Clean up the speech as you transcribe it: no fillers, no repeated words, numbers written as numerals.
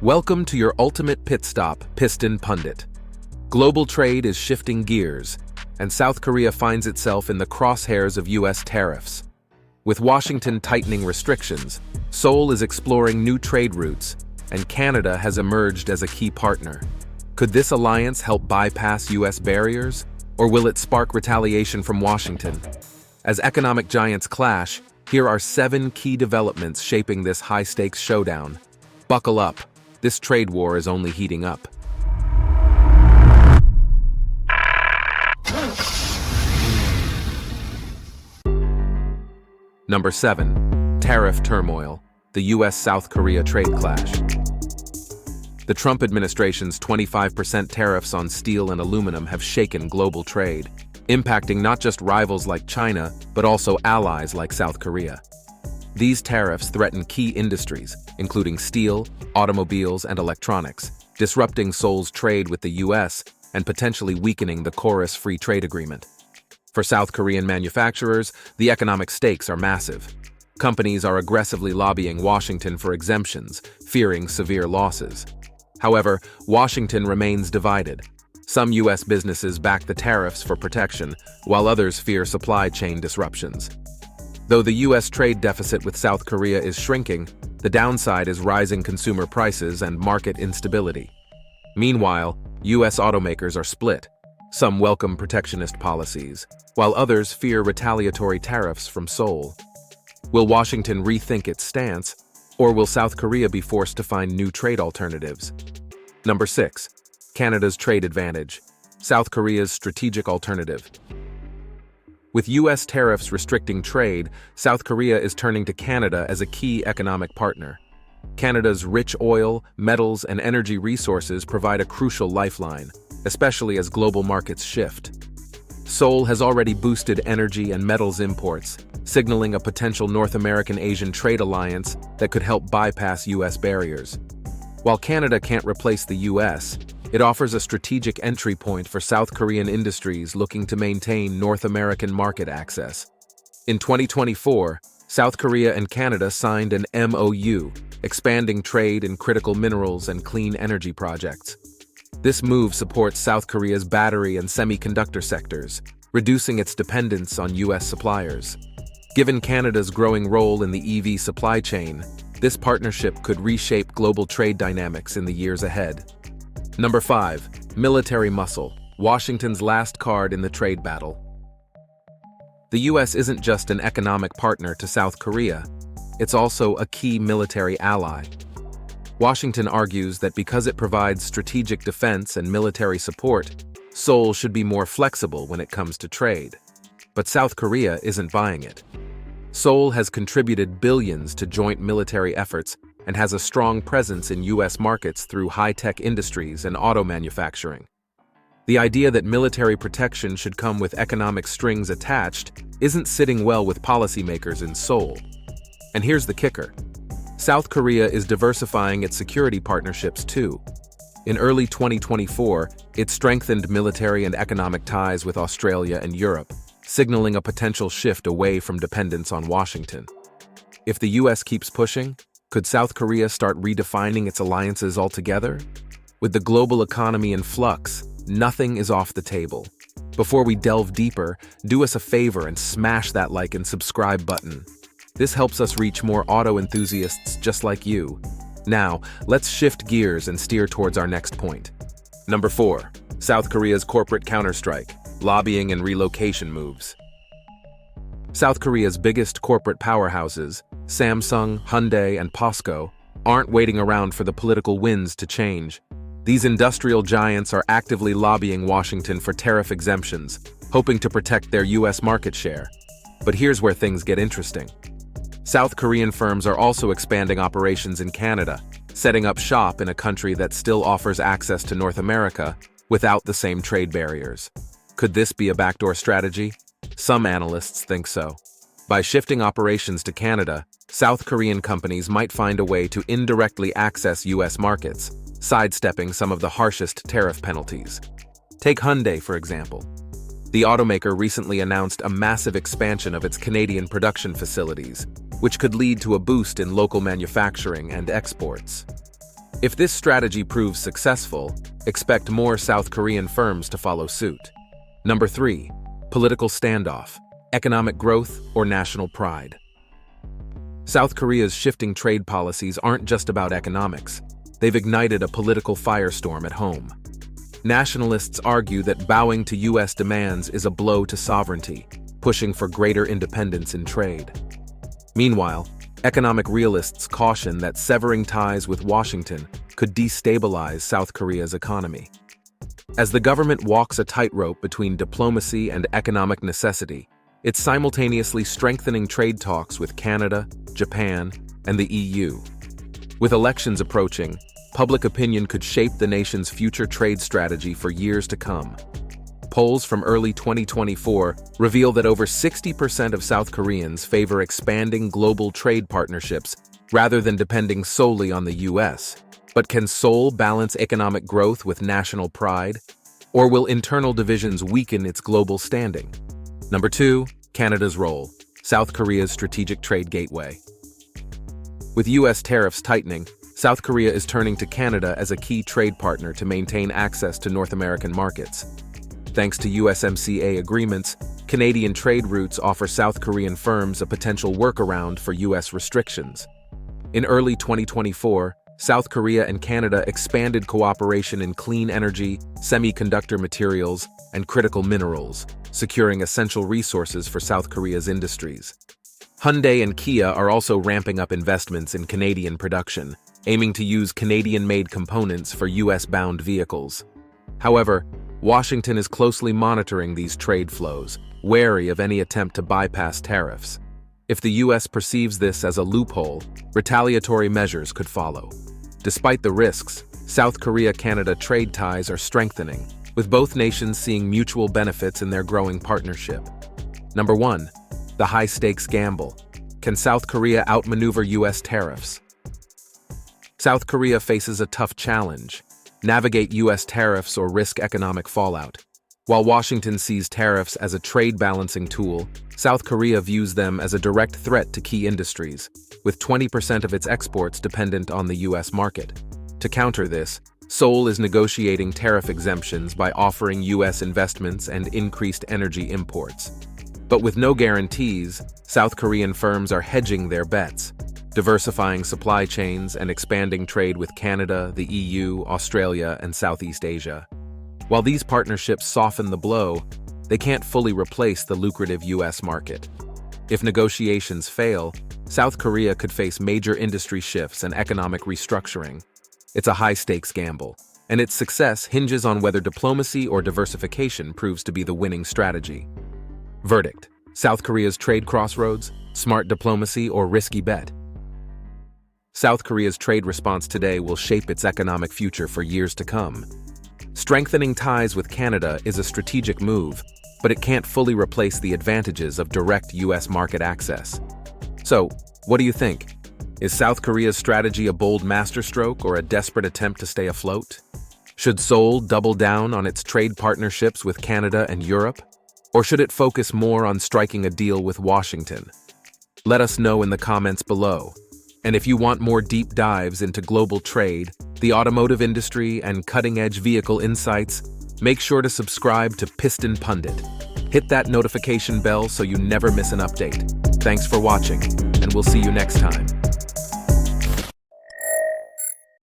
Welcome to your ultimate pit stop, Piston Pundit. Global trade is shifting gears, and South Korea finds itself in the crosshairs of U.S. tariffs. With Washington tightening restrictions, Seoul is exploring new trade routes, and Canada has emerged as a key partner. Could this alliance help bypass U.S. barriers, or will it spark retaliation from Washington? As economic giants clash, here are 7 key developments shaping this high-stakes showdown. Buckle up. This trade war is only heating up. Number 7. Tariff turmoil, the U.S.-South Korea trade clash. The Trump administration's 25% tariffs on steel and aluminum have shaken global trade, impacting not just rivals like China, but also allies like South Korea. These tariffs threaten key industries, including steel, automobiles, and electronics, disrupting Seoul's trade with the U.S. and potentially weakening the Chorus Free Trade Agreement. For South Korean manufacturers, the economic stakes are massive. Companies are aggressively lobbying Washington for exemptions, fearing severe losses. However, Washington remains divided. Some U.S. businesses back the tariffs for protection, while others fear supply chain disruptions. Though the U.S. trade deficit with South Korea is shrinking, the downside is rising consumer prices and market instability. Meanwhile, U.S. automakers are split. Some welcome protectionist policies, while others fear retaliatory tariffs from Seoul. Will Washington rethink its stance, or will South Korea be forced to find new trade alternatives? Number 6. Canada's trade advantage, South Korea's strategic alternative. With U.S. tariffs restricting trade, South Korea is turning to Canada as a key economic partner. Canada's rich oil, metals, and energy resources provide a crucial lifeline, especially as global markets shift. Seoul has already boosted energy and metals imports, signaling a potential North American-Asian trade alliance that could help bypass U.S. barriers. While Canada can't replace the U.S., it offers a strategic entry point for South Korean industries looking to maintain North American market access. In 2024, South Korea and Canada signed an MOU, expanding trade in critical minerals and clean energy projects. This move supports South Korea's battery and semiconductor sectors, reducing its dependence on U.S. suppliers. Given Canada's growing role in the EV supply chain, this partnership could reshape global trade dynamics in the years ahead. Number 5. Military muscle, Washington's last card in the trade battle. The U.S. isn't just an economic partner to South Korea, it's also a key military ally. Washington argues that because it provides strategic defense and military support, Seoul should be more flexible when it comes to trade. But South Korea isn't buying it. Seoul has contributed billions to joint military efforts and has a strong presence in U.S. markets through high-tech industries and auto manufacturing. The idea that military protection should come with economic strings attached isn't sitting well with policymakers in Seoul. And here's the kicker. South Korea is diversifying its security partnerships too. In early 2024, it strengthened military and economic ties with Australia and Europe, signaling a potential shift away from dependence on Washington. If the U.S. keeps pushing, could South Korea start redefining its alliances altogether? With the global economy in flux, nothing is off the table. Before we delve deeper, do us a favor and smash that like and subscribe button. This helps us reach more auto enthusiasts just like you. Now, let's shift gears and steer towards our next point. Number 4. South Korea's corporate counterstrike, lobbying and relocation moves. South Korea's biggest corporate powerhouses, Samsung, Hyundai, and POSCO, aren't waiting around for the political winds to change. These industrial giants are actively lobbying Washington for tariff exemptions, hoping to protect their U.S. market share. But here's where things get interesting. South Korean firms are also expanding operations in Canada, setting up shop in a country that still offers access to North America without the same trade barriers. Could this be a backdoor strategy? Some analysts think so. By shifting operations to Canada, South Korean companies might find a way to indirectly access U.S. markets, sidestepping some of the harshest tariff penalties. Take Hyundai, for example. The automaker recently announced a massive expansion of its Canadian production facilities, which could lead to a boost in local manufacturing and exports. If this strategy proves successful, expect more South Korean firms to follow suit. Number 3. Political standoff, economic growth, or national pride. South Korea's shifting trade policies aren't just about economics. They've ignited a political firestorm at home. Nationalists argue that bowing to U.S. demands is a blow to sovereignty, pushing for greater independence in trade. Meanwhile, economic realists caution that severing ties with Washington could destabilize South Korea's economy. As the government walks a tightrope between diplomacy and economic necessity, it's simultaneously strengthening trade talks with Canada, Japan, and the EU. With elections approaching, public opinion could shape the nation's future trade strategy for years to come. Polls from early 2024 reveal that over 60% of South Koreans favor expanding global trade partnerships rather than depending solely on the US. But can Seoul balance economic growth with national pride? Or will internal divisions weaken its global standing? Number 2. Canada's role, South Korea's strategic trade gateway. With US tariffs tightening, South Korea is turning to Canada as a key trade partner to maintain access to North American markets. Thanks to USMCA agreements, Canadian trade routes offer South Korean firms a potential workaround for US restrictions. In early 2024, South Korea and Canada expanded cooperation in clean energy, semiconductor materials, and critical minerals, securing essential resources for South Korea's industries. Hyundai and Kia are also ramping up investments in Canadian production, aiming to use Canadian-made components for US-bound vehicles. However, Washington is closely monitoring these trade flows, wary of any attempt to bypass tariffs. If the US perceives this as a loophole, retaliatory measures could follow. Despite the risks, South Korea-Canada trade ties are strengthening, with both nations seeing mutual benefits in their growing partnership. Number 1. The high-stakes gamble. Can South Korea outmaneuver US tariffs? South Korea faces a tough challenge: navigate US tariffs or risk economic fallout. While Washington sees tariffs as a trade-balancing tool, South Korea views them as a direct threat to key industries, with 20% of its exports dependent on the US market. To counter this, Seoul is negotiating tariff exemptions by offering US investments and increased energy imports. But with no guarantees, South Korean firms are hedging their bets, diversifying supply chains and expanding trade with Canada, the EU, Australia, and Southeast Asia. While these partnerships soften the blow, they can't fully replace the lucrative US market. If negotiations fail, South Korea could face major industry shifts and economic restructuring. It's a high-stakes gamble, and its success hinges on whether diplomacy or diversification proves to be the winning strategy. Verdict: South Korea's trade crossroads, smart diplomacy, or risky bet? South Korea's trade response today will shape its economic future for years to come. Strengthening ties with Canada is a strategic move, but it can't fully replace the advantages of direct US market access. So, what do you think? Is South Korea's strategy a bold masterstroke or a desperate attempt to stay afloat? Should Seoul double down on its trade partnerships with Canada and Europe? Or should it focus more on striking a deal with Washington? Let us know in the comments below. And if you want more deep dives into global trade, the automotive industry, and cutting-edge vehicle insights, make sure to subscribe to Piston Pundit. Hit that notification bell so you never miss an update. Thanks for watching, and we'll see you next time.